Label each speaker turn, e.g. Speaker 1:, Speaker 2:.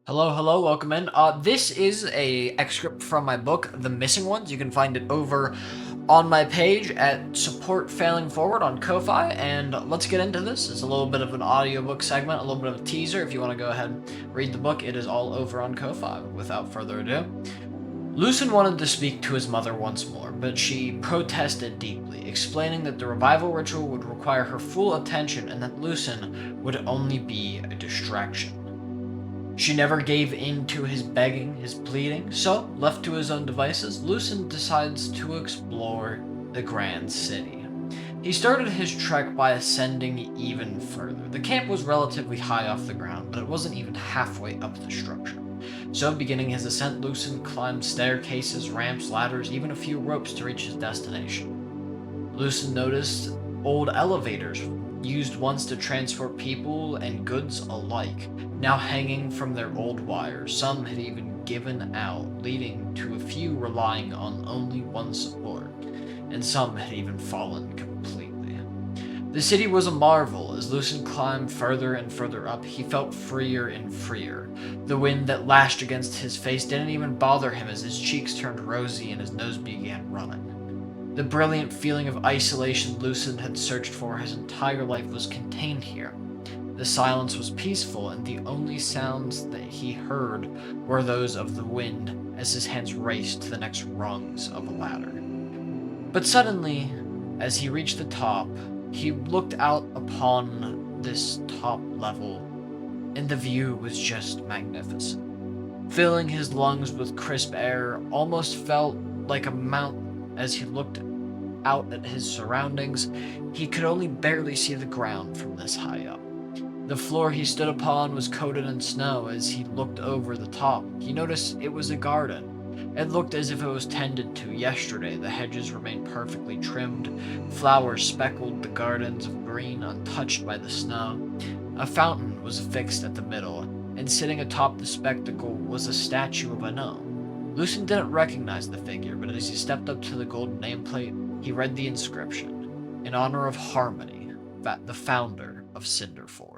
Speaker 1: Hello, welcome in. This is a excerpt from my book, The Missing Ones. You can find it over on my page at Support Failing Forward on Ko-Fi, and let's get into this. It's a little bit of an audiobook segment, a little bit of a teaser. If you want to go ahead and read the book, it is all over on Ko-Fi. Without further ado, Lucen wanted to speak to his mother once more, but she protested deeply, explaining that the revival ritual would require her full attention and that Lucen would only be a distraction. She never gave in to his begging, his pleading, so, left to his own devices, Lucen decides to explore the Grand City. He started his trek by ascending even further. The camp was relatively high off the ground, but it wasn't even halfway up the structure. So, beginning his ascent, Lucen climbed staircases, ramps, ladders, even a few ropes to reach his destination. Lucen noticed old elevators used once to transport people and goods alike, now hanging from their old wires. Some had even given out, leading to a few relying on only one support, and some had even fallen completely. The city was a marvel. As Lucen climbed further and further up, he felt freer and freer. The wind that lashed against his face didn't even bother him as his cheeks turned rosy and his nose began running. The brilliant feeling of isolation Lucen had searched for his entire life was contained here. The silence was peaceful, and the only sounds that he heard were those of the wind as his hands raced to the next rungs of a ladder. But suddenly, as he reached the top, he looked out upon this top level, and the view was just magnificent. Filling his lungs with crisp air, almost felt like a mountain. As he looked out at his surroundings, he could only barely see the ground from this high up. The floor he stood upon was coated in snow. As he looked over the top, he noticed it was a garden. It looked as if it was tended to yesterday. The hedges remained perfectly trimmed. Flowers speckled the gardens of green, untouched by the snow. A fountain was fixed at the middle, and sitting atop the spectacle was a statue of a gnome. Lucen didn't recognize the figure, but as he stepped up to the golden nameplate, he read the inscription, in honor of Harmony, the founder of Cinderford.